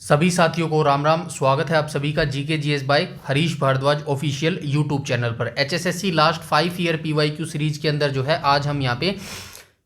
सभी साथियों को राम राम। स्वागत है आप सभी का GK GS by Harish Bhardwaj official YouTube channel पर। HSSC last 5 year PYQ series के अंदर जो है आज हम यहाँ पे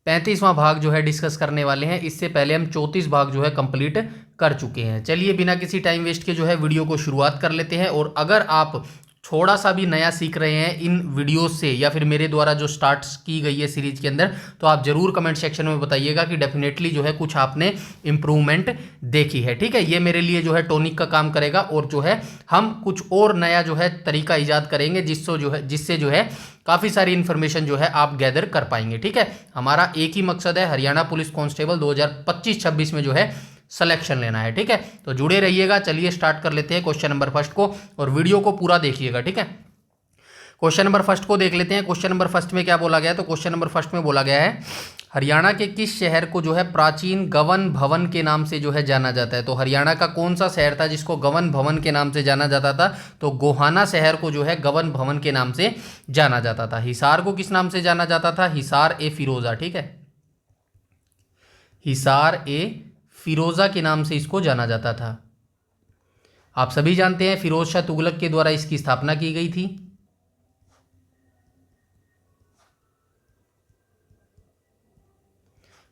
35वां भाग जो है डिस्कस करने वाले हैं। इससे पहले हम 34 भाग जो है कंप्लीट कर चुके हैं। चलिए बिना किसी टाइम वेस्ट के जो है वीडियो को शुरुआत कर लेते हैं। और अगर आप थोड़ा सा भी नया सीख रहे हैं इन वीडियोस से या फिर मेरे द्वारा जो स्टार्ट की गई है सीरीज के अंदर, तो आप जरूर कमेंट सेक्शन में बताइएगा कि डेफिनेटली जो है कुछ आपने इंप्रूवमेंट देखी है। ठीक है, ये मेरे लिए जो है टॉनिक का काम करेगा और जो है हम कुछ और नया जो है तरीका ईजाद करेंगे जिससे जो है काफ़ी सारी इन्फॉर्मेशन जो है आप गैदर कर पाएंगे। ठीक है, हमारा एक ही मकसद है, हरियाणा पुलिस कांस्टेबल 2025-26 में जो है सिलेक्शन लेना है। ठीक है, तो जुड़े रहिएगा। चलिए स्टार्ट कर लेते हैं क्वेश्चन नंबर फर्स्ट को और वीडियो को पूरा देखिएगा। ठीक है, क्वेश्चन नंबर फर्स्ट को देख लेते हैं। क्वेश्चन नंबर फर्स्ट में क्या बोला गया है? तो क्वेश्चन नंबर फर्स्ट में बोला गया है हरियाणा के किस शहर को जो है प्राचीन गवन भवन के नाम से जो है जाना जाता है। तो हरियाणा का कौन सा शहर था जिसको गवन भवन के नाम से जाना जाता था? तो गोहाना शहर को जो है गवन भवन के नाम से जाना जाता था। हिसार को किस नाम से जाना जाता था? हिसार ए फिरोजा। ठीक है, हिसार ए फिरोजा के नाम से इसको जाना जाता था। आप सभी जानते हैं फिरोज शाह तुगलक के द्वारा इसकी स्थापना की गई थी।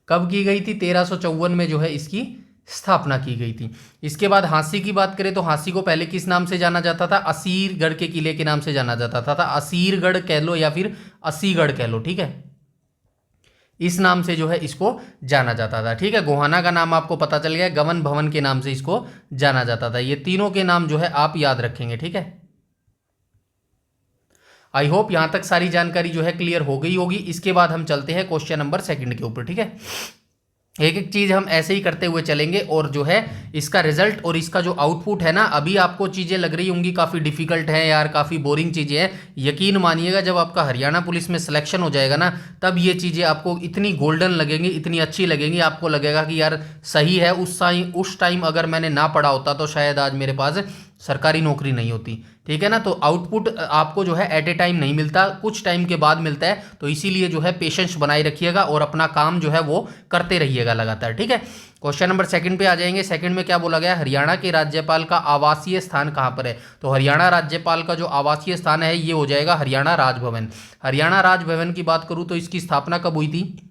कब की गई थी? 1354 में जो है इसकी स्थापना की गई थी। इसके बाद हांसी की बात करें तो हांसी को पहले किस नाम से जाना जाता था? असीरगढ़ के किले के नाम से जाना जाता था। असीरगढ़ कह लो या फिर असीगढ़ कह लो। ठीक है, इस नाम से जो है इसको जाना जाता था। ठीक है, गोहाना का नाम आपको पता चल गया, गवन भवन के नाम से इसको जाना जाता था। ये तीनों के नाम जो है आप याद रखेंगे। ठीक है, आई होप यहां तक सारी जानकारी जो है क्लियर हो गई होगी। इसके बाद हम चलते हैं क्वेश्चन नंबर सेकंड के ऊपर। ठीक है, एक एक चीज़ हम ऐसे ही करते हुए चलेंगे और जो है इसका रिजल्ट और इसका जो आउटपुट है ना, अभी आपको चीज़ें लग रही होंगी काफ़ी डिफिकल्ट हैं यार, काफ़ी बोरिंग चीज़ें हैं। यकीन मानिएगा जब आपका हरियाणा पुलिस में सिलेक्शन हो जाएगा ना, तब ये चीज़ें आपको इतनी गोल्डन लगेंगी, इतनी अच्छी लगेंगी, आपको लगेगा कि यार सही है। उस टाइम अगर मैंने ना पढ़ा होता तो शायद आज मेरे पास सरकारी नौकरी नहीं होती। ठीक है ना, तो आउटपुट आपको जो है एट ए टाइम नहीं मिलता, कुछ टाइम के बाद मिलता है। तो इसीलिए जो है पेशेंस बनाए रखिएगा और अपना काम जो है वो करते रहिएगा लगातार। ठीक है, क्वेश्चन नंबर सेकंड पे आ जाएंगे। सेकंड में क्या बोला गया? हरियाणा के राज्यपाल का आवासीय स्थान कहाँ पर है? तो हरियाणा राज्यपाल का जो आवासीय स्थान है ये हो जाएगा हरियाणा राजभवन। हरियाणा राजभवन की बात करूँ तो इसकी स्थापना कब हुई थी?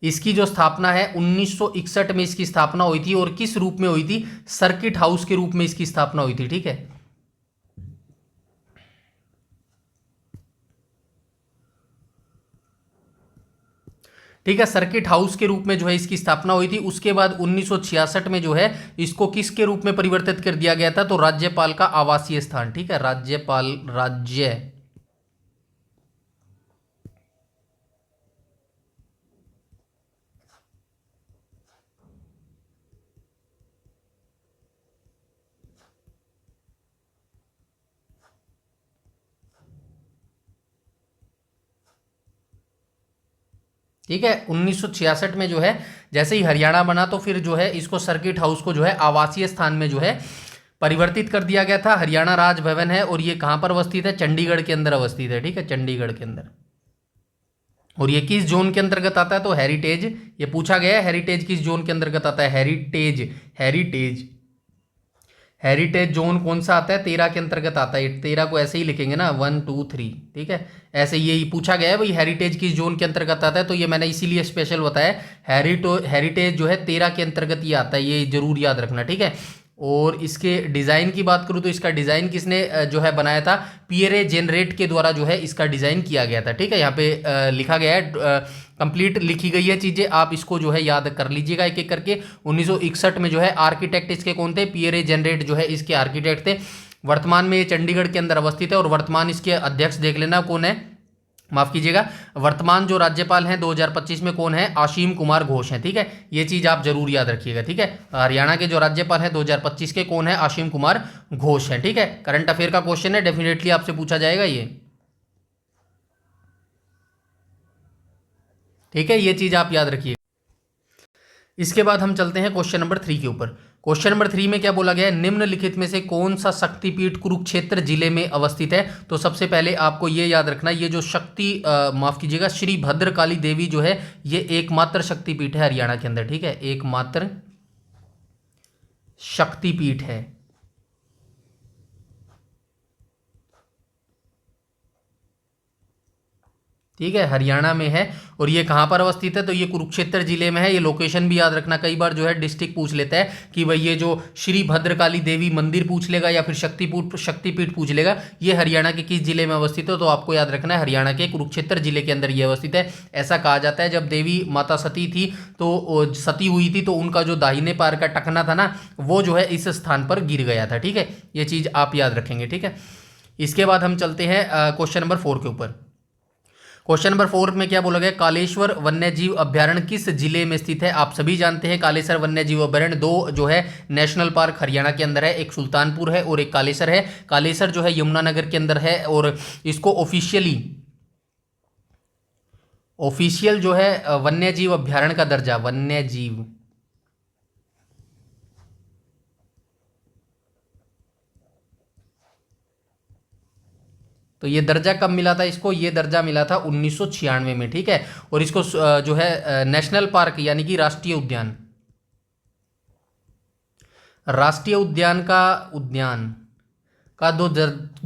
इसकी जो स्थापना है 1961 में इसकी स्थापना हुई थी। और किस रूप में हुई थी? सर्किट हाउस के रूप में इसकी स्थापना हुई थी। ठीक है, ठीक है, सर्किट हाउस के रूप में जो है इसकी स्थापना हुई थी। उसके बाद 1966 में जो है इसको किसके रूप में परिवर्तित कर दिया गया था? तो राज्यपाल का आवासीय स्थान। ठीक है, राज्यपाल राज्य ठीक है, 1966 में जो है जैसे ही हरियाणा बना तो फिर जो है इसको सर्किट हाउस को जो है आवासीय स्थान में जो है परिवर्तित कर दिया गया था। हरियाणा राजभवन है और ये कहाँ पर अवस्थित है? चंडीगढ़ के अंदर अवस्थित है। ठीक है, चंडीगढ़ के अंदर। और ये किस जोन के अंतर्गत आता है? तो हेरिटेज। ये पूछा गया है हेरिटेज किस जोन के अंतर्गत आता है? हेरिटेज हेरिटेज हेरिटेज जोन कौन सा आता है? 13 के अंतर्गत आता है। 13 को ऐसे ही लिखेंगे ना, 1 2 3। ठीक है, ऐसे ये पूछा गया है भाई हेरिटेज किस जोन के अंतर्गत आता है, तो ये मैंने इसीलिए स्पेशल बताया। हेरिटेज जो है 13 के अंतर्गत ये आता है, ये जरूर याद रखना। ठीक है, और इसके डिज़ाइन की बात करूँ तो इसका डिज़ाइन किसने जो है बनाया था? पियरे जेनरेट के द्वारा जो है इसका डिज़ाइन किया गया था। ठीक है, यहाँ पे लिखा गया है, कंप्लीट लिखी गई है चीज़ें, आप इसको जो है याद कर लीजिएगा एक एक करके। 1961 में जो है आर्किटेक्ट इसके कौन थे? पियरे जेनरेट जो है इसके आर्किटेक्ट थे। वर्तमान में ये चंडीगढ़ के अंदर अवस्थित है और वर्तमान इसके अध्यक्ष देख लेना कौन है, माफ कीजिएगा, वर्तमान जो राज्यपाल हैं 2025 में कौन है? आशीम कुमार घोष हैं। ठीक है, ये चीज़ आप जरूर याद रखिएगा। ठीक है, हरियाणा के जो राज्यपाल हैं 2025 के कौन है? आशीम कुमार घोष हैं। ठीक है, करंट अफेयर का क्वेश्चन है, डेफिनेटली आपसे पूछा जाएगा ये। ठीक है, ये चीज़ आप याद रखिए। इसके बाद हम चलते हैं क्वेश्चन नंबर 3 के ऊपर। क्वेश्चन नंबर 3 में क्या बोला गया है? निम्नलिखित में से कौन सा शक्तिपीठ कुरुक्षेत्र जिले में अवस्थित है? तो सबसे पहले आपको ये याद रखना, ये जो माफ कीजिएगा, श्री भद्रकाली देवी जो है ये एकमात्र शक्तिपीठ है हरियाणा के अंदर। ठीक है, एकमात्र शक्तिपीठ है। ठीक है, हरियाणा में है। और ये कहाँ पर अवस्थित है? तो ये कुरुक्षेत्र जिले में है। ये लोकेशन भी याद रखना, कई बार जो है डिस्ट्रिक्ट पूछ लेता है कि भाई ये जो श्री भद्रकाली देवी मंदिर पूछ लेगा या फिर शक्तिपीठ पूछ लेगा, ये हरियाणा के किस जिले में अवस्थित है? तो आपको याद रखना है हरियाणा के कुरुक्षेत्र जिले के अंदर ये अवस्थित है। ऐसा कहा जाता है जब देवी माता सती थी, तो सती हुई थी, तो उनका जो दाहिने पैर का टखना था ना, वो जो है इस स्थान पर गिर गया था। ठीक है, ये चीज़ आप याद रखेंगे। ठीक है, इसके बाद हम चलते हैं क्वेश्चन नंबर 4 के ऊपर। क्वेश्चन नंबर 4 में क्या बोला गया? कालेश्वर वन्यजीव अभ्यारण्य किस जिले में स्थित है? आप सभी जानते हैं कालेश्वर वन्यजीव अभ्यारण्य दो जो है नेशनल पार्क हरियाणा के अंदर है, एक सुल्तानपुर है और एक कालेसर है। कालेसर जो है यमुनानगर के अंदर है और इसको ऑफिशियल जो है वन्यजीव अभ्यारण्य का दर्जा, वन्यजीव तो ये दर्जा कब मिला था इसको? ये दर्जा मिला था 1996 में। ठीक है, और इसको जो है नेशनल पार्क यानी कि राष्ट्रीय उद्यान का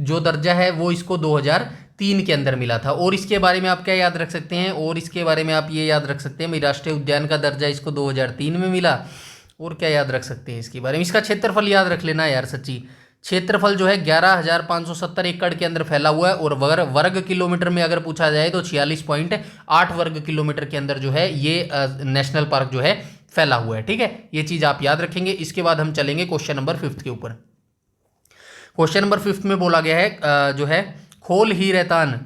जो दर्जा है वो इसको 2003 के अंदर मिला था। और इसके बारे में आप क्या याद रख सकते हैं? और इसके बारे में आप ये याद रख सकते हैं भाई राष्ट्रीय उद्यान का दर्जा इसको 2003 में मिला। और क्या याद रख सकते हैं इसके बारे में? इसका क्षेत्रफल याद रख लेना यार सच्ची। क्षेत्रफल जो है 11,570 एकड़ के अंदर फैला हुआ है। और वर्ग किलोमीटर में अगर पूछा जाए तो 46.8 वर्ग किलोमीटर के अंदर जो है ये नेशनल पार्क जो है फैला हुआ है। ठीक है, ये चीज़ आप याद रखेंगे। इसके बाद हम चलेंगे क्वेश्चन नंबर 5 के ऊपर। क्वेश्चन नंबर 5 में बोला गया है जो है खोल ही रहतान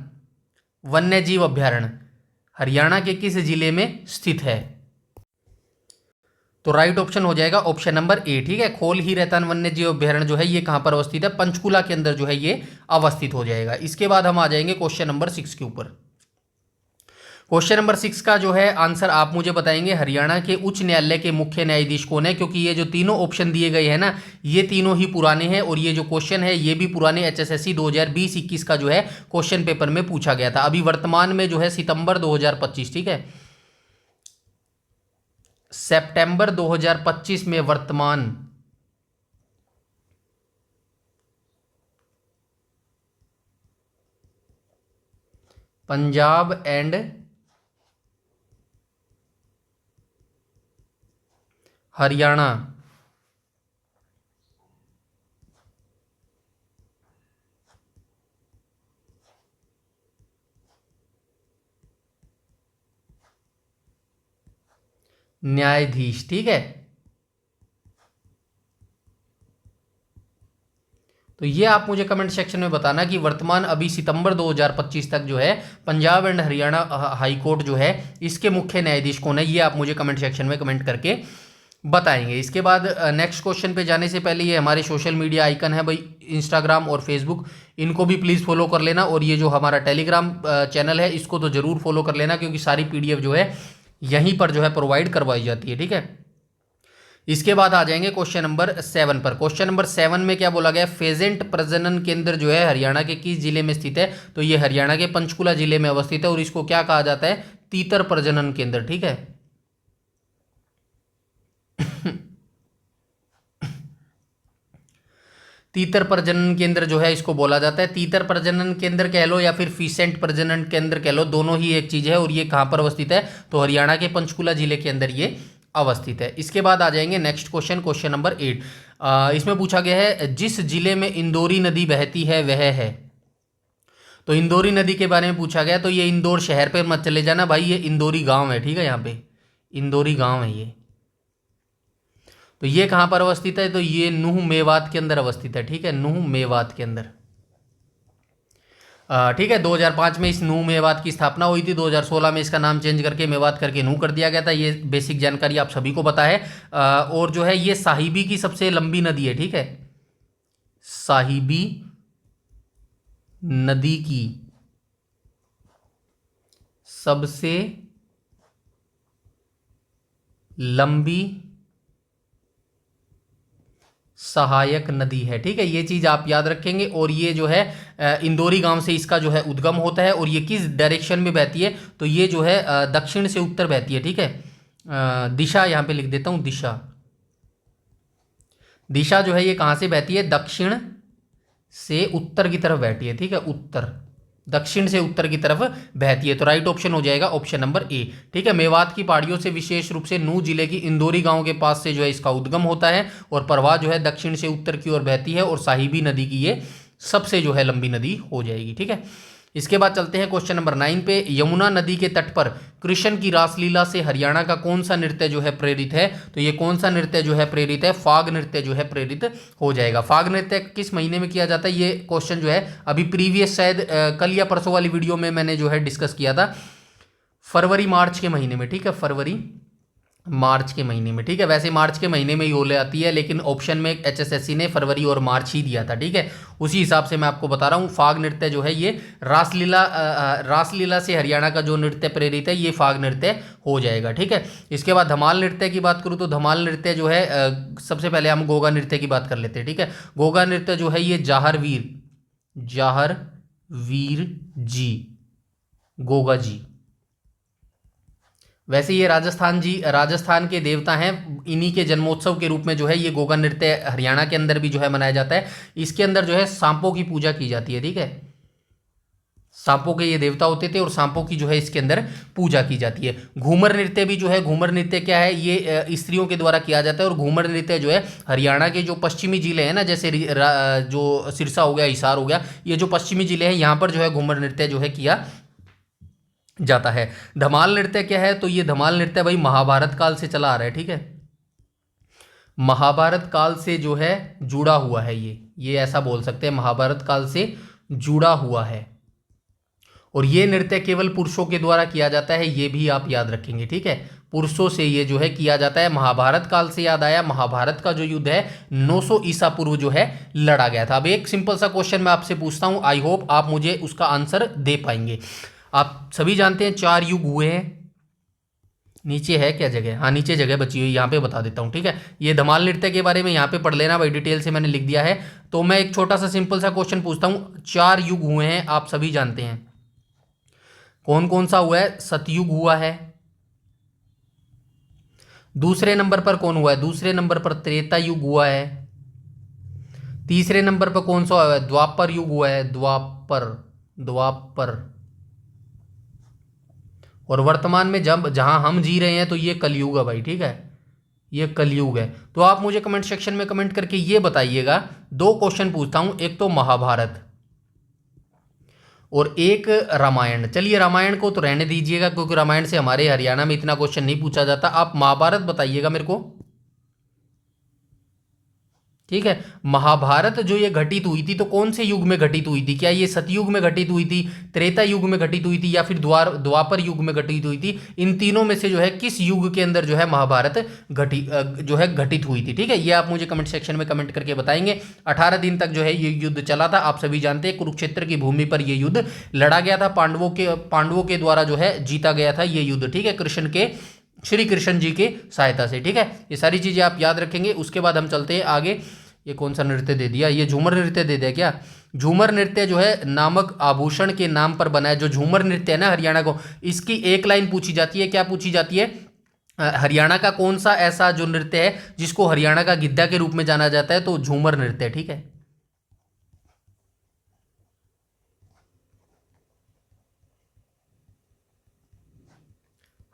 वन्यजीव अभ्यारण्य हरियाणा के किस जिले में स्थित है? तो राइट ऑप्शन हो जाएगा ऑप्शन नंबर ए। ठीक है, खोल ही रहतान वन्यजीव अभ्यारण्य जो है ये कहाँ पर अवस्थित है? पंचकुला के अंदर जो है ये अवस्थित हो जाएगा। इसके बाद हम आ जाएंगे क्वेश्चन नंबर 6 के ऊपर। क्वेश्चन नंबर 6 का जो है आंसर आप मुझे बताएंगे हरियाणा के उच्च न्यायालय के मुख्य न्यायाधीश कौन है? क्योंकि ये जो तीनों ऑप्शन दिए गए हैं ना, ये तीनों ही पुराने हैं और ये जो क्वेश्चन है ये भी पुराने HSSC 2020-21 का जो है क्वेश्चन पेपर में पूछा गया था। अभी वर्तमान में जो है सितंबर 2025, ठीक है, सितंबर 2025 में वर्तमान पंजाब एंड हरियाणा न्यायाधीश, ठीक है, तो ये आप मुझे कमेंट सेक्शन में बताना कि वर्तमान अभी सितंबर 2025 तक जो है Punjab and Haryana high court जो है इसके मुख्य न्यायाधीश कौन है? ये आप मुझे कमेंट सेक्शन में कमेंट करके बताएंगे। इसके बाद नेक्स्ट क्वेश्चन पे जाने से पहले ये हमारे सोशल मीडिया आइकन है भाई, इंस्टाग्राम और फेसबुक, इनको भी प्लीज़ फॉलो कर लेना। और ये जो हमारा टेलीग्राम चैनल है इसको तो ज़रूर फॉलो कर लेना, क्योंकि सारी PDF जो है यहीं पर जो है प्रोवाइड करवाई जाती है। ठीक है, इसके बाद आ जाएंगे क्वेश्चन नंबर 7 पर। क्वेश्चन नंबर 7 में क्या बोला गया? फेजेंट प्रजनन केंद्र जो है हरियाणा के किस जिले में स्थित है? तो ये हरियाणा के पंचकुला जिले में अवस्थित है और इसको क्या कहा जाता है? तीतर प्रजनन केंद्र। ठीक है, तीतर प्रजनन केंद्र जो है इसको बोला जाता है। तीतर प्रजनन केंद्र कह लो या फिर फीसेंट प्रजनन केंद्र कह लो, दोनों ही एक चीज़ है। और ये कहाँ पर अवस्थित है? तो हरियाणा के पंचकुला जिले के अंदर ये अवस्थित है। इसके बाद आ जाएंगे नेक्स्ट क्वेश्चन, क्वेश्चन नंबर 8। इसमें पूछा गया है जिस जिले में इंदौरी नदी बहती है वह है। तो इंदौरी नदी के बारे में पूछा गया। तो ये इंदौर शहर पे मत चले जाना भाई, ये इंदौरी गांव है। ठीक है, यहाँ पे इंदौरी गांव है ये। तो ये कहाँ पर अवस्थित है? तो ये नूह मेवात के अंदर अवस्थित है। ठीक है, नूह मेवात के अंदर। ठीक है, 2005 में इस नूह मेवात की स्थापना हुई थी। 2016 में इसका नाम चेंज करके मेवात करके नूह कर दिया गया था। ये बेसिक जानकारी आप सभी को पता है। और जो है ये साहिबी की सबसे लंबी नदी है। ठीक है, साहिबी नदी की सबसे लंबी सहायक नदी है। ठीक है, ये चीज़ आप याद रखेंगे। और ये जो है इंदौरी गांव से इसका जो है उद्गम होता है। और ये किस डायरेक्शन में बहती है? तो ये जो है दक्षिण से उत्तर बहती है। ठीक है, दिशा यहाँ पे लिख देता हूँ, दिशा दिशा जो है ये कहाँ से बहती है, दक्षिण से उत्तर की तरफ बहती है, ठीक है, उत्तर, दक्षिण से उत्तर की तरफ बहती है। तो राइट ऑप्शन हो जाएगा ऑप्शन नंबर ए, ठीक है। मेवात की पहाड़ियों से विशेष रूप से नूह जिले की इंदौरी गांव के पास से जो है इसका उद्गम होता है और प्रवाह जो है दक्षिण से उत्तर की ओर बहती है और साहिबी नदी की ये सबसे जो है लंबी नदी हो जाएगी, ठीक है। इसके बाद चलते हैं क्वेश्चन नंबर 9 पे। यमुना नदी के तट पर कृष्ण की रासलीला से हरियाणा का कौन सा नृत्य जो है प्रेरित है, तो ये कौन सा नृत्य जो है प्रेरित है, फाग नृत्य जो है प्रेरित हो जाएगा। फाग नृत्य किस महीने में किया जाता है, ये क्वेश्चन जो है अभी प्रीवियस शायद कल या परसों वाली वीडियो में मैंने जो है डिस्कस किया था, फरवरी मार्च के महीने में, ठीक है, फरवरी मार्च के महीने में, ठीक है। वैसे मार्च के महीने में ही ओले आती है, लेकिन ऑप्शन में एचएसएससी ने फरवरी और मार्च ही दिया था, ठीक है। उसी हिसाब से मैं आपको बता रहा हूँ। फाग नृत्य जो है ये रासलीला से हरियाणा का जो नृत्य प्रेरित है ये फाग नृत्य हो जाएगा, ठीक है। इसके बाद धमाल नृत्य की बात करूँ तो धमाल नृत्य जो है सबसे पहले हम गोगा नृत्य की बात कर लेते हैं, ठीक है। गोगा नृत्य जो है ये जाहर वीर जी, गोगा जी, वैसे ये राजस्थान के देवता हैं, इन्हीं के जन्मोत्सव के रूप में जो है ये गोगा नृत्य हरियाणा के अंदर भी जो है मनाया जाता है। इसके अंदर जो है सांपों की पूजा की जाती है, ठीक है, सांपों के ये देवता होते थे और सांपों की जो है इसके अंदर पूजा की जाती है। घूमर नृत्य भी जो है, घूमर नृत्य क्या है, ये स्त्रियों के द्वारा किया जाता है और घूमर नृत्य जो है हरियाणा के जो पश्चिमी जिले हैं ना, जैसे जो सिरसा हो गया, हिसार हो गया, ये जो पश्चिमी जिले हैं यहाँ पर जो है घूमर नृत्य जो है किया जाता है। धमाल नृत्य क्या है, तो ये धमाल नृत्य भाई महाभारत काल से चला आ रहा है, ठीक है, महाभारत काल से जो है जुड़ा हुआ है, ये ऐसा बोल सकते हैं, महाभारत काल से जुड़ा हुआ है। और ये नृत्य केवल पुरुषों के द्वारा किया जाता है, ये भी आप याद रखेंगे, ठीक है, पुरुषों से ये जो है किया जाता है। महाभारत काल से याद आया, महाभारत का जो युद्ध है 900 ईसा पूर्व जो है लड़ा गया था। अब एक सिंपल सा क्वेश्चन मैं आपसे पूछता हूं, आई होप आप मुझे उसका आंसर दे पाएंगे। आप सभी जानते हैं 4 युग हुए हैं, नीचे है क्या जगह, हाँ नीचे जगह बची हुई, यहाँ पे बता देता हूँ, ठीक है। ये धमाल नृत्य के बारे में यहाँ पे पढ़ लेना भाई, डिटेल से मैंने लिख दिया है। तो मैं एक छोटा सा सिंपल सा क्वेश्चन पूछता हूँ, 4 युग हुए हैं, आप सभी जानते हैं, कौन कौन सा हुआ है, सतयुग हुआ है, दूसरे नंबर पर कौन हुआ है, दूसरे नंबर पर त्रेता युग हुआ है, तीसरे नंबर पर कौन सा हुआ है, द्वापर युग हुआ है, द्वापर, और वर्तमान में जहां हम जी रहे हैं तो ये कलयुग है भाई, ठीक है, ये कलयुग है। तो आप मुझे कमेंट सेक्शन में कमेंट करके ये बताइएगा, 2 क्वेश्चन पूछता हूं, एक तो महाभारत और एक रामायण। चलिए रामायण को तो रहने दीजिएगा क्योंकि रामायण से हमारे हरियाणा में इतना क्वेश्चन नहीं पूछा जाता। आप महाभारत बताइएगा मेरे को, ठीक है। महाभारत जो ये घटित हुई थी तो कौन से युग में घटित हुई थी, क्या ये सतयुग में घटित हुई थी, त्रेता युग में घटित हुई थी, या फिर द्वापर युग में घटित हुई थी, इन तीनों में से जो है किस युग के अंदर जो है महाभारत घटित हुई थी, ठीक है। ये आप मुझे कमेंट सेक्शन में कमेंट करके बताएंगे। 18 दिन तक जो है ये युद्ध चला था, आप सभी जानते हैं, कुरुक्षेत्र की भूमि पर यह युद्ध लड़ा गया था, पांडवों के द्वारा जो है जीता गया था ये युद्ध, ठीक है, श्री कृष्ण जी के सहायता से, ठीक है। ये सारी चीजें आप याद रखेंगे। उसके बाद हम चलते हैं आगे। ये कौन सा नृत्य दे दिया, ये झूमर नृत्य दे दिया क्या। झूमर नृत्य जो है नामक आभूषण के नाम पर बना है, जो झूमर नृत्य है ना हरियाणा को, इसकी एक लाइन पूछी जाती है, क्या पूछी जाती है, हरियाणा का कौन सा ऐसा जो नृत्य है जिसको हरियाणा का गिद्धा के रूप में जाना जाता है, तो झूमर नृत्य, ठीक है।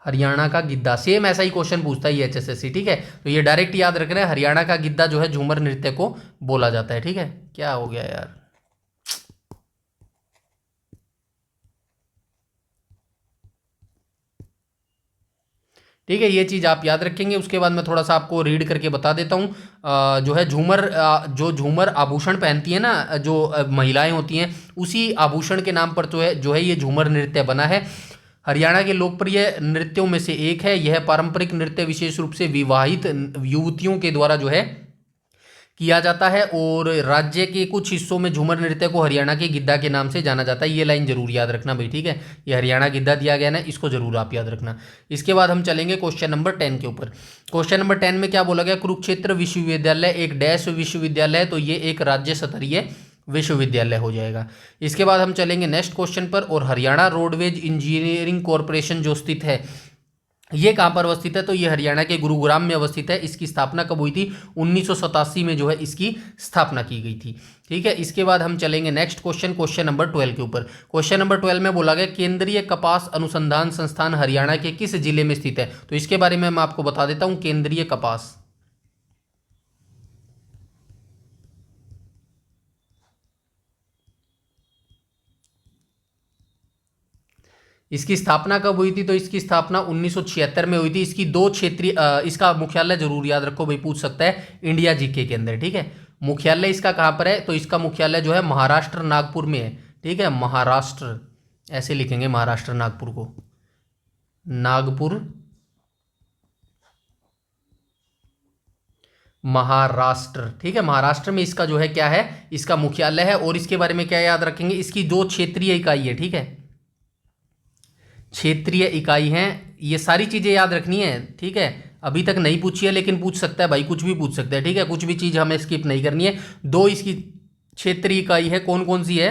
हरियाणा का गिद्धा, सेम ऐसा ही क्वेश्चन पूछता है ये एचएसएससी, ठीक है। तो ये डायरेक्ट याद रख रहे हैं, हरियाणा का गिद्धा जो है झूमर नृत्य को बोला जाता है, ठीक है। क्या हो गया यार, ठीक है, ये चीज़ आप याद रखेंगे। उसके बाद मैं थोड़ा सा आपको रीड करके बता देता हूँ। जो है झूमर आभूषण पहनती है ना, जो महिलाएं होती हैं, उसी आभूषण के नाम पर जो है ये झूमर नृत्य बना है। हरियाणा के लोकप्रिय नृत्यों में से एक है। यह पारंपरिक नृत्य विशेष रूप से विवाहित युवतियों के द्वारा जो है किया जाता है और राज्य के कुछ हिस्सों में झूमर नृत्य को हरियाणा के गिद्धा के नाम से जाना जाता है। ये लाइन जरूर याद रखना भाई, ठीक है। ये हरियाणा गिद्धा दिया गया ना, इसको जरूर आप याद रखना। इसके बाद हम चलेंगे क्वेश्चन नंबर 10 के ऊपर। क्वेश्चन नंबर 10 में क्या बोला गया, कुरुक्षेत्र विश्वविद्यालय एक डैश विश्वविद्यालय है, तो ये एक राज्य स्तरीय विश्वविद्यालय हो जाएगा। इसके बाद हम चलेंगे नेक्स्ट क्वेश्चन पर, और हरियाणा रोडवेज इंजीनियरिंग कॉरपोरेशन जो स्थित है ये कहाँ पर अवस्थित है? तो ये हरियाणा के गुरुग्राम में अवस्थित है। इसकी स्थापना कब हुई थी? 1987 में जो है इसकी स्थापना की गई थी। ठीक है, इसके बाद हम चलेंगे नेक्स्ट क्वेश्चन नंबर 12 के ऊपर। क्वेश्चन नंबर 12 में बोला गया केंद्रीय कपास अनुसंधान संस्थान हरियाणा के किस जिले में स्थित है? तो इसके बारे में मैं आपको बता देता हूं। केंद्रीय कपास, इसकी स्थापना कब हुई थी? तो इसकी स्थापना 1976 में हुई थी। इसकी दो क्षेत्रीय इसका मुख्यालय जरूर याद रखो भाई, पूछ सकता है, इंडिया जीके के अंदर। ठीक है, मुख्यालय इसका कहाँ पर है? तो इसका मुख्यालय जो है महाराष्ट्र नागपुर में है। ठीक है, महाराष्ट्र ऐसे लिखेंगे, महाराष्ट्र नागपुर को, नागपुर महाराष्ट्र। ठीक है, महाराष्ट्र में इसका जो है क्या है? इसका मुख्यालय है। और इसके बारे में क्या याद रखेंगे? इसकी दो क्षेत्रीय इकाई है। ठीक है, क्षेत्रीय इकाई हैं, ये सारी चीजें याद रखनी है। ठीक है, अभी तक नहीं पूछी है लेकिन पूछ सकता है भाई, कुछ भी पूछ सकता है। ठीक है, कुछ भी चीज हमें स्किप नहीं करनी है। दो इसकी क्षेत्रीय इकाई है, कौन कौन सी है?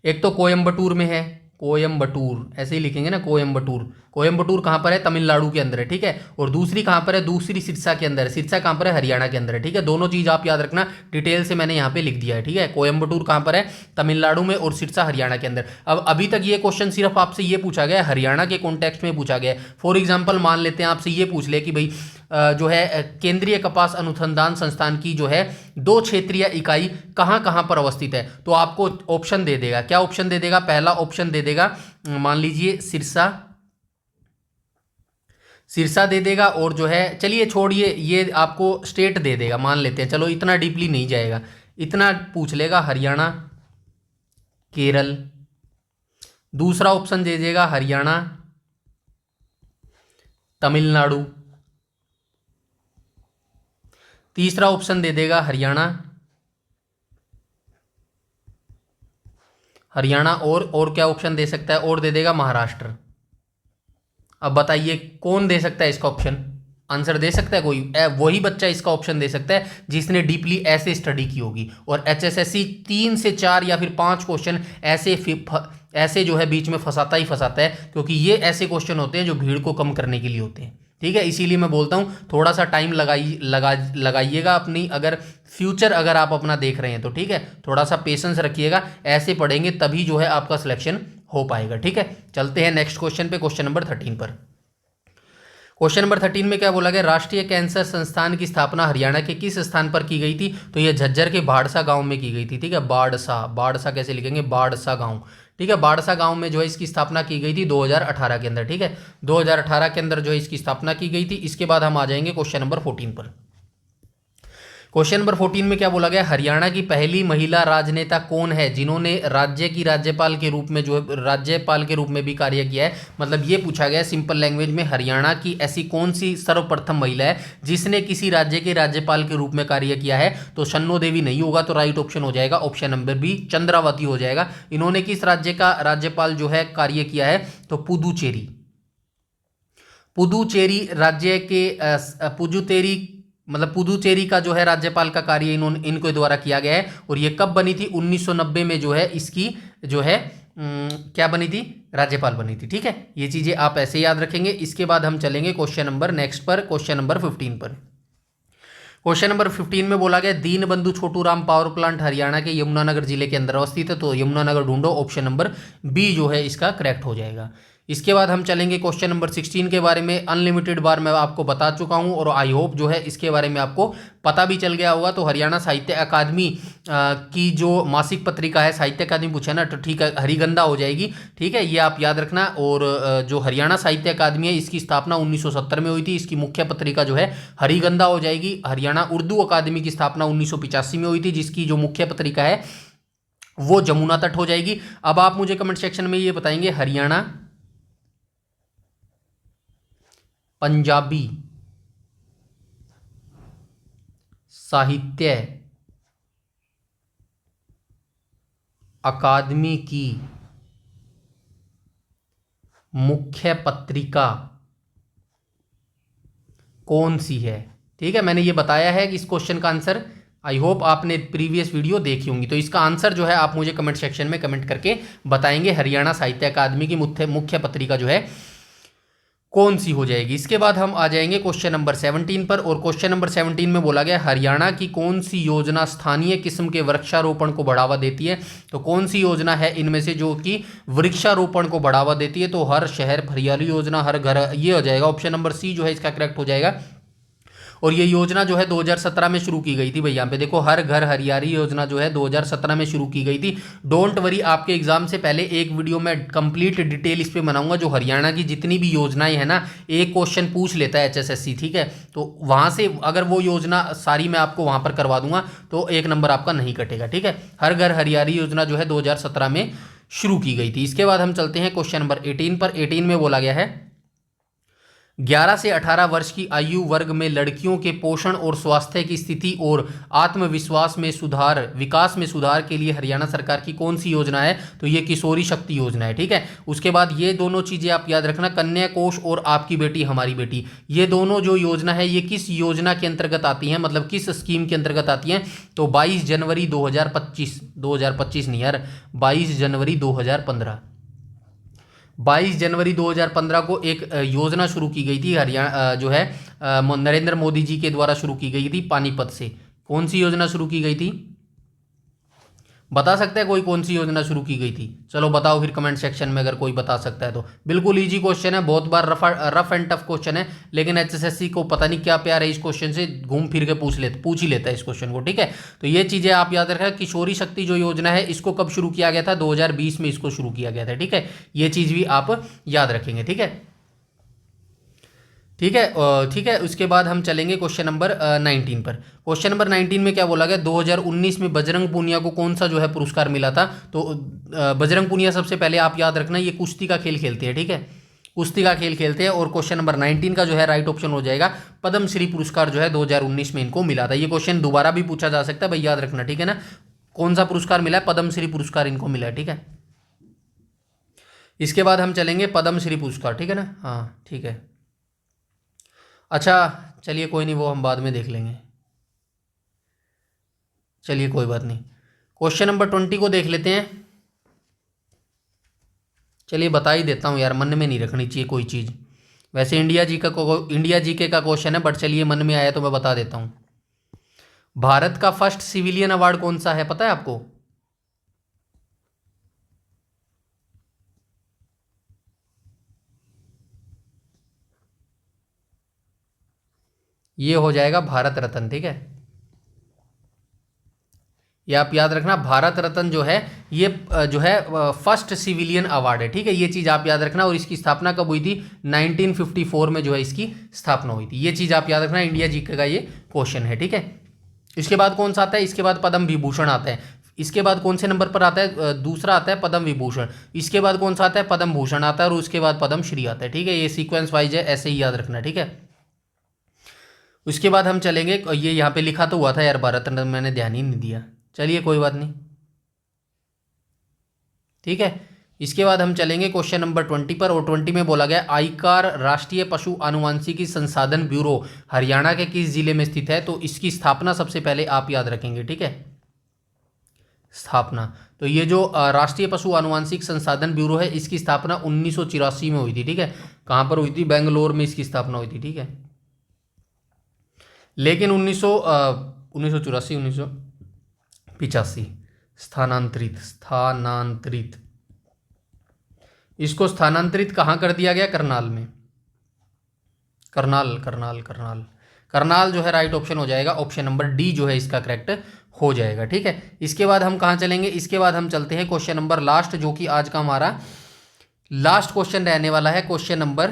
एक तो कोयम्बटूर में है, कोयम्बटूर ऐसे ही लिखेंगे ना, कोयम्बटूर। कोयम्बटूर कहाँ पर है? तमिलनाडु के अंदर है। ठीक है, और दूसरी कहाँ पर है? दूसरी सिरसा के अंदर है। सिरसा कहाँ पर है? हरियाणा के अंदर है। ठीक है, दोनों चीज आप याद रखना, डिटेल से मैंने यहाँ पे लिख दिया है। ठीक है, कोयम्बटूर कहाँ पर है? तमिलनाडु में, और सिरसा हरियाणा के अंदर। अब अभी तक ये क्वेश्चन सिर्फ आपसे ये पूछा गया है, हरियाणा के कॉन्टेक्स्ट में पूछा गया है। फॉर एग्जाम्पल मान लेते हैं आपसे ये पूछ ले कि भाई जो है केंद्रीय कपास अनुसंधान संस्थान की जो है दो क्षेत्रीय इकाई कहाँ कहाँ पर अवस्थित है, तो आपको ऑप्शन दे देगा। क्या ऑप्शन दे देगा? पहला ऑप्शन दे देगा, मान लीजिए सिरसा, सिरसा दे देगा। और जो है, चलिए छोड़िए, ये आपको स्टेट दे देगा, मान लेते हैं, चलो इतना डीपली नहीं जाएगा, इतना पूछ लेगा, हरियाणा, केरल। दूसरा ऑप्शन दे देगा हरियाणा, तमिलनाडु। तीसरा ऑप्शन दे देगा हरियाणा, हरियाणा, और क्या ऑप्शन दे सकता है? और दे देगा महाराष्ट्र। अब बताइए कौन दे सकता है इसका ऑप्शन? आंसर दे सकता है कोई? वही बच्चा इसका ऑप्शन दे सकता है जिसने डीपली ऐसे स्टडी की होगी। और एचएसएससी 3 से 4 या फिर 5 क्वेश्चन ऐसे जो है बीच में फंसाता ही फंसाता है, क्योंकि ये ऐसे क्वेश्चन होते हैं जो भीड़ को कम करने के लिए होते हैं। ठीक है, इसीलिए मैं बोलता हूँ थोड़ा सा टाइम लगाइएगा अपनी, अगर फ्यूचर अगर आप अपना देख रहे हैं तो। ठीक है, थोड़ा सा पेशेंस रखिएगा, ऐसे पढ़ेंगे तभी जो है आपका सिलेक्शन हो पाएगा। ठीक है, चलते हैं नेक्स्ट क्वेश्चन पे, क्वेश्चन नंबर 13 पर। क्वेश्चन नंबर 13 में क्या बोला गया? राष्ट्रीय कैंसर संस्थान की स्थापना हरियाणा के किस स्थान पर की गई थी? तो ये झज्जर के बाड़सा गांव में की गई थी। ठीक है, बाड़सा, बाड़सा कैसे लिखेंगे? बाड़सा गांव। ठीक है, बाड़सा गांव में जो है इसकी स्थापना की गई थी 2018 के अंदर। ठीक है, 2018 के अंदर जो है इसकी स्थापना की गई थी। इसके बाद हम आ जाएंगे क्वेश्चन नंबर 14 पर। क्वेश्चन नंबर 14 में क्या बोला गया? हरियाणा की पहली महिला राजनेता कौन है जिन्होंने राज्य की राज्यपाल के रूप में जो है राज्यपाल के रूप में भी कार्य किया है? मतलब ये पूछा गया सिंपल लैंग्वेज में, हरियाणा की ऐसी कौन सी सर्वप्रथम महिला है जिसने किसी राज्य के राज्यपाल के रूप में कार्य किया है? तो शन्नो देवी नहीं होगा, तो राइट ऑप्शन हो जाएगा ऑप्शन नंबर बी, चंद्रावती हो जाएगा। इन्होंने किस राज्य का राज्यपाल जो है कार्य किया है? तो पुदुचेरी, पुदुचेरी राज्य के पुदुचेरी, मतलब पुदुचेरी का जो है राज्यपाल का कार्य इनको द्वारा किया गया है। और ये कब बनी थी? 1990 में जो है इसकी जो है क्या बनी थी? राज्यपाल बनी थी। ठीक है, ये चीजें आप ऐसे याद रखेंगे। इसके बाद हम चलेंगे क्वेश्चन नंबर नेक्स्ट पर, क्वेश्चन नंबर 15 पर। क्वेश्चन नंबर 15 में बोला गया दीनबंधु छोटूराम पावर प्लांट हरियाणा के यमुनानगर जिले के अंदर अवस्थित है। तो यमुनानगर ढूंढो, ऑप्शन नंबर बी जो है इसका करेक्ट हो जाएगा। इसके बाद हम चलेंगे क्वेश्चन नंबर 16 के बारे में। अनलिमिटेड बार मैं आपको बता चुका हूं और आई होप जो है इसके बारे में आपको पता भी चल गया होगा। तो हरियाणा साहित्य अकादमी की जो मासिक पत्रिका है, साहित्य अकादमी पूछा ना, तो ठीक है हरिगंधा हो जाएगी। ठीक है, ये आप याद रखना। और जो हरियाणा साहित्य अकादमी है इसकी स्थापना 1970 में हुई थी। इसकी मुख्य पत्रिका जो है हरिगंधा हो जाएगी। हरियाणा उर्दू अकादमी की स्थापना 1985 में हुई थी, जिसकी जो मुख्य पत्रिका है वो जमुना तट हो जाएगी। अब आप मुझे कमेंट सेक्शन में ये बताएंगे, हरियाणा पंजाबी साहित्य अकादमी की मुख्य पत्रिका कौन सी है? ठीक है, मैंने ये बताया है कि इस क्वेश्चन का आंसर, आई होप आपने प्रीवियस वीडियो देखी होंगी। तो इसका आंसर जो है आप मुझे कमेंट सेक्शन में कमेंट करके बताएंगे। हरियाणा साहित्य अकादमी की मुख्य पत्रिका जो है कौन सी हो जाएगी। इसके बाद हम आ जाएंगे क्वेश्चन नंबर 17 पर, और क्वेश्चन नंबर 17 में बोला गया हरियाणा की कौन सी योजना स्थानीय किस्म के वृक्षारोपण को बढ़ावा देती है। तो कौन सी योजना है इनमें से जो कि वृक्षारोपण को बढ़ावा देती है। तो हर शहर हरियाली योजना, हर घर, ये हो जाएगा ऑप्शन नंबर सी जो है इसका करेक्ट हो जाएगा। और ये योजना जो है 2017 में शुरू की गई थी भाई। यहाँ पे देखो हर घर हरियाली योजना जो है 2017 में शुरू की गई थी। डोंट वरी, आपके एग्जाम से पहले एक वीडियो में कंप्लीट डिटेल इस पे बनाऊंगा, जो हरियाणा की जितनी भी योजनाएं हैं ना, एक क्वेश्चन पूछ लेता है HSSC, ठीक है। तो वहां से अगर वो योजना सारी मैं आपको वहां पर करवा दूंगा तो एक नंबर आपका नहीं कटेगा, ठीक है। हर घर हरियाली योजना जो है 2017 में शुरू की गई थी। इसके बाद हम चलते हैं क्वेश्चन नंबर 18 पर। 18 में बोला गया है 11 से 18 वर्ष की आयु वर्ग में लड़कियों के पोषण और स्वास्थ्य की स्थिति और आत्मविश्वास में सुधार, विकास में सुधार के लिए हरियाणा सरकार की कौन सी योजना है। तो ये किशोरी शक्ति योजना है, ठीक है। उसके बाद ये दोनों चीज़ें आप याद रखना, कन्या कोष और आपकी बेटी हमारी बेटी, ये दोनों जो योजना है ये किस योजना के अंतर्गत आती हैं, मतलब किस स्कीम के अंतर्गत आती हैं। तो 22 जनवरी 2025 नहीं यार, 22 जनवरी 2015, 22 जनवरी 2015 को एक योजना शुरू की गई थी हरियाणा जो है नरेंद्र मोदी जी के द्वारा शुरू की गई थी पानीपत से। कौन सी योजना शुरू की गई थी, बता सकता है कोई कौन सी योजना शुरू की गई थी। चलो बताओ फिर कमेंट सेक्शन में अगर कोई बता सकता है तो। बिल्कुल इजी क्वेश्चन है, बहुत बार रफ एंड टफ क्वेश्चन है, लेकिन HSSC को पता नहीं क्या प्यार है इस क्वेश्चन से, घूम फिर के पूछ ही लेता है इस क्वेश्चन को, ठीक है। तो ये चीज़ें आप याद रखें। किशोरी शक्ति जो योजना है इसको कब शुरू किया गया था, 2020 में इसको शुरू किया गया था, ठीक है। ये चीज़ भी आप याद रखेंगे, ठीक है, ठीक है, ठीक है। उसके बाद हम चलेंगे क्वेश्चन नंबर 19 पर। क्वेश्चन नंबर 19 में क्या बोला गया, 2019 में बजरंग पूनिया को कौन सा जो है पुरस्कार मिला था। तो बजरंग पूनिया सबसे पहले आप याद रखना ये कुश्ती का खेल खेलते हैं, ठीक है, कुश्ती का खेल खेलते हैं। और क्वेश्चन नंबर 19 का जो है राइट ऑप्शन हो जाएगा पद्मश्री पुरस्कार जो है 2019 में इनको मिला था। ये क्वेश्चन दोबारा भी पूछा जा सकता है भाई, याद रखना, ठीक है ना। कौन सा पुरस्कार मिला है, पद्मश्री पुरस्कार इनको मिला है, ठीक है। इसके बाद हम चलेंगे पद्मश्री पुरस्कार, ठीक है ना, हाँ ठीक है। अच्छा चलिए कोई नहीं, वो हम बाद में देख लेंगे, चलिए कोई बात नहीं। क्वेश्चन नंबर 20 को देख लेते हैं। चलिए बता ही देता हूँ यार, मन में नहीं रखनी चाहिए कोई चीज़। वैसे इंडिया जीके का क्वेश्चन है, बट चलिए मन में आया तो मैं बता देता हूँ। भारत का फर्स्ट सिविलियन अवार्ड कौन सा है, पता है आपको। ये हो जाएगा भारत रत्न, ठीक है। ये आप याद रखना, भारत रत्न जो है ये जो है फर्स्ट सिविलियन अवार्ड है, ठीक है। ये चीज़ आप याद रखना। और इसकी स्थापना कब हुई थी, 1954 में जो है इसकी स्थापना हुई थी। ये चीज़ आप याद रखना, इंडिया जीके का ये क्वेश्चन है, ठीक है। इसके बाद कौन सा आता है, इसके बाद पद्म विभूषण आता है। इसके बाद कौन से नंबर पर आता है, दूसरा आता है पद्म विभूषण। इसके बाद कौन सा आता है, पद्म भूषण आता है, और उसके बाद पद्म श्री आता है, ठीक है। ये सीक्वेंस वाइज है, ऐसे ही याद रखना, ठीक है। उसके बाद हम चलेंगे, ये यहाँ पे लिखा तो हुआ था यार भारत रत्न, मैंने ध्यान ही नहीं दिया, चलिए कोई बात नहीं, ठीक है। इसके बाद हम चलेंगे क्वेश्चन नंबर 20 पर। और 20 में बोला गया आईकार राष्ट्रीय पशु आनुवंशिकी संसाधन ब्यूरो हरियाणा के किस जिले में स्थित है। तो इसकी स्थापना सबसे पहले आप याद रखेंगे, ठीक है, स्थापना। तो ये जो राष्ट्रीय पशु आनुवंशिक संसाधन ब्यूरो है इसकी स्थापना 1984 में हुई थी, ठीक है। कहाँ पर हुई थी, बेंगलोर में इसकी स्थापना हुई थी, ठीक है। लेकिन 1985 स्थानांतरित इसको स्थानांतरित कहाँ कर दिया गया, करनाल में, करनाल जो है राइट ऑप्शन हो जाएगा। ऑप्शन नंबर डी जो है इसका करेक्ट हो जाएगा, ठीक है। इसके बाद हम कहाँ चलेंगे, इसके बाद हम चलते हैं क्वेश्चन नंबर लास्ट, जो कि आज का हमारा लास्ट क्वेश्चन रहने वाला है, क्वेश्चन नंबर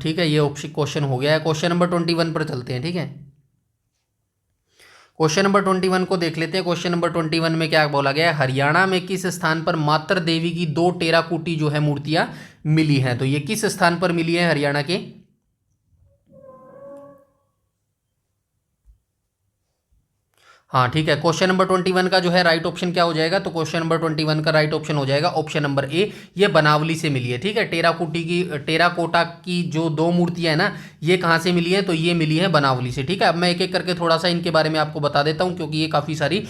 ठीक है, ये ऑप्शन क्वेश्चन हो गया है। क्वेश्चन नंबर 21 पर चलते हैं, ठीक है। क्वेश्चन नंबर 21 को देख लेते हैं। क्वेश्चन नंबर 21 में क्या बोला गया है, हरियाणा में किस स्थान पर मातृ देवी की 2 टेराकोटी जो है मूर्तियां मिली हैं। तो ये किस स्थान पर मिली है हरियाणा के, हाँ ठीक है। क्वेश्चन नंबर 21 का जो है राइट ऑप्शन क्या हो जाएगा, तो क्वेश्चन नंबर 21 का राइट ऑप्शन हो जाएगा ऑप्शन नंबर ए, ये बनावली से मिली है, ठीक है। टेराकोटा की जो 2 मूर्तियां है ना, ये कहाँ से मिली है, तो ये मिली है बनावली से, ठीक है। अब मैं एक एक करके थोड़ा सा इनके बारे में आपको बता देता हूँ, क्योंकि ये काफ़ी सारी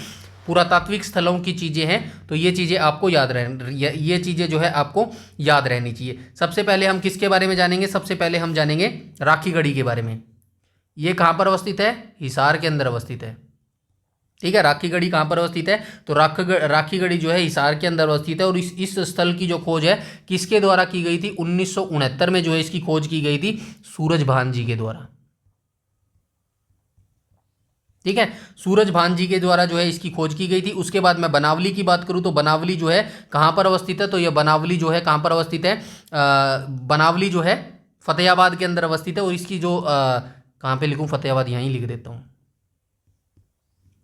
पुरातात्विक स्थलों की चीज़ें हैं, तो ये चीज़ें आपको ये चीज़ें जो है आपको याद रहनी चाहिए। सबसे पहले हम किसके बारे में जानेंगे? सबसे पहले हम जानेंगे राखीगढ़ी के बारे में। ये कहाँ पर अवस्थित है? हिसार के अंदर अवस्थित है। ठीक है, राखीगढ़ी कहाँ पर अवस्थित है? तो राखीगढ़ी जो है हिसार के अंदर अवस्थित है। और इस स्थल की जो खोज है किसके द्वारा की गई थी? 1969 में जो है इसकी खोज की गई थी सूरजभान जी के द्वारा। ठीक है, सूरजभान जी के द्वारा जो है इसकी खोज की गई थी। उसके बाद मैं बनावली की बात करूं तो बनावली जो है कहाँ पर अवस्थित है? तो यह बनावली जो है कहाँ पर अवस्थित है? बनावली जो है फतेहाबाद के अंदर अवस्थित है। और इसकी जो कहाँ पे लिखूं? फतेहाबाद, यहीं लिख देता हूँ,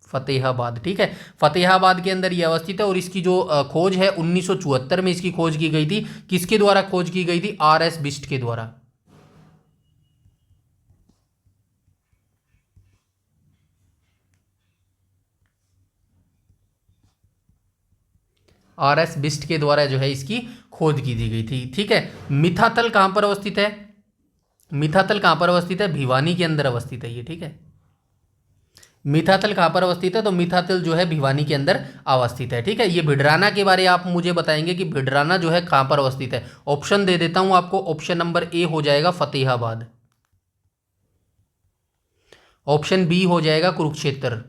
फतेहाबाद। ठीक है, फतेहाबाद के अंदर ये अवस्थित है। और इसकी जो खोज है 1974 में इसकी खोज की गई थी। किसके द्वारा खोज की गई थी? RS बिस्ट के द्वारा। RS बिस्ट के द्वारा जो है इसकी खोज की दी गई थी। ठीक है, मिथातल कहां पर अवस्थित है? मिथातल कहां पर अवस्थित है? भिवानी के अंदर अवस्थित है ये। ठीक है, मिथातल कहाँ पर अवस्थित है? तो मिथातल जो है भिवानी के अंदर अवस्थित है। ठीक है, ये भिडराना के बारे आप मुझे बताएंगे कि भिडराना जो है कहाँ पर अवस्थित है। ऑप्शन दे देता हूं आपको। ऑप्शन नंबर ए हो जाएगा फतेहाबाद, ऑप्शन बी हो जाएगा कुरुक्षेत्र,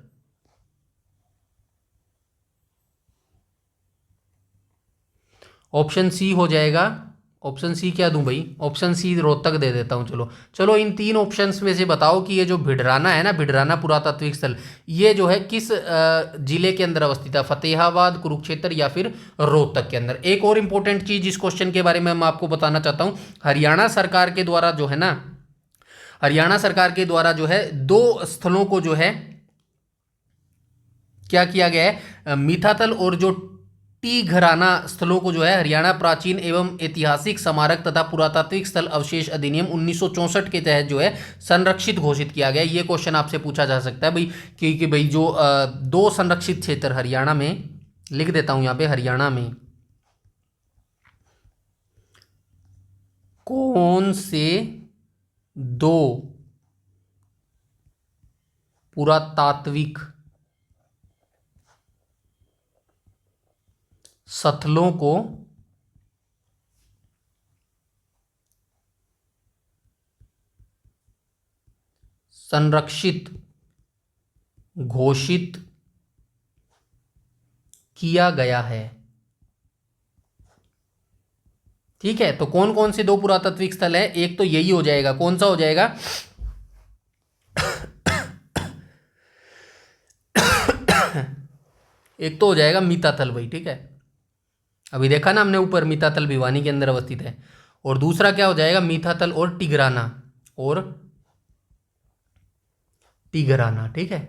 ऑप्शन सी हो जाएगा, ऑप्शन सी क्या दूं भाई? ऑप्शन सी रोहतक दे देता हूं। चलो इन तीन ऑप्शंस में से बताओ कि ये जो भिडराना है ना, भिडराना पुरातात्विक स्थल, ये जो है किस जिले के अंदर अवस्थित है? फतेहाबाद, कुरुक्षेत्र या फिर रोहतक के अंदर। एक और इंपॉर्टेंट चीज इस क्वेश्चन के बारे में मैं आपको बताना चाहता हूं। हरियाणा सरकार के द्वारा जो है ना, हरियाणा सरकार के द्वारा जो है 2 स्थलों को जो है क्या किया गया है? मिथातल और जो टीघराना स्थलों को जो है हरियाणा प्राचीन एवं ऐतिहासिक स्मारक तथा पुरातात्विक स्थल अवशेष अधिनियम 1964 के तहत जो है संरक्षित घोषित किया गया। ये क्वेश्चन आपसे पूछा जा सकता है भाई कि भाई जो 2 संरक्षित क्षेत्र हरियाणा में, लिख देता हूं यहां पे, हरियाणा में कौन से 2 पुरातात्विक स्थलों को संरक्षित घोषित किया गया है? ठीक है, तो कौन कौन से 2 पुरातात्विक स्थल है? एक तो यही हो जाएगा, कौन सा हो जाएगा? एक तो हो जाएगा मिताथल भाई। ठीक है, अभी देखा ना हमने ऊपर, मिताथल भिवानी के अंदर अवस्थित है। और दूसरा क्या हो जाएगा? मिथातल और टिगराना, और टिगराना। ठीक है,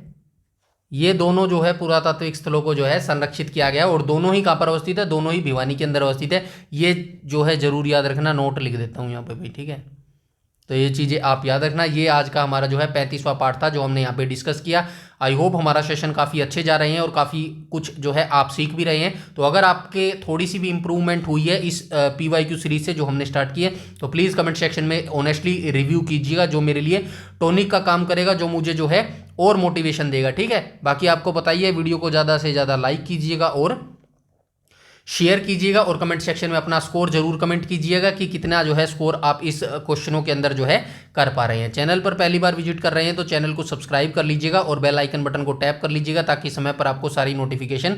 ये दोनों जो है पुरातात्विक स्थलों को जो है संरक्षित किया गया। और दोनों ही कहाँ पर अवस्थित है? दोनों ही भिवानी के अंदर अवस्थित है। ये जो है जरूर याद रखना, नोट लिख देता हूँ यहाँ पे भाई। ठीक है, तो ये चीज़ें आप याद रखना। ये आज का हमारा जो है 35वां पार्ट था जो हमने यहाँ पे डिस्कस किया। आई होप हमारा सेशन काफ़ी अच्छे जा रहे हैं और काफ़ी कुछ जो है आप सीख भी रहे हैं। तो अगर आपके थोड़ी सी भी इंप्रूवमेंट हुई है इस PYQ सीरीज से जो हमने स्टार्ट की है, तो प्लीज़ कमेंट सेक्शन में ऑनेस्टली रिव्यू कीजिएगा, जो मेरे लिए टॉनिक का काम करेगा, जो मुझे जो है और मोटिवेशन देगा। ठीक है, बाकी आपको बताइए, वीडियो को ज़्यादा से ज़्यादा लाइक कीजिएगा और शेयर कीजिएगा, और कमेंट सेक्शन में अपना स्कोर जरूर कमेंट कीजिएगा कि कितना जो है स्कोर आप इस क्वेश्चनों के अंदर जो है कर पा रहे हैं। चैनल पर पहली बार विजिट कर रहे हैं तो चैनल को सब्सक्राइब कर लीजिएगा और बेल आइकन बटन को टैप कर लीजिएगा ताकि समय पर आपको सारी नोटिफिकेशन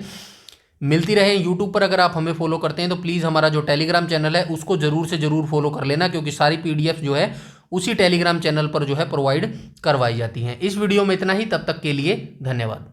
मिलती रहे। यूट्यूब पर अगर आप हमें फॉलो करते हैं तो प्लीज़ हमारा जो टेलीग्राम चैनल है उसको जरूर से जरूर फॉलो कर लेना, क्योंकि सारी PDF जो है उसी टेलीग्राम चैनल पर जो है प्रोवाइड करवाई जाती हैं। इस वीडियो में इतना ही, तब तक के लिए धन्यवाद।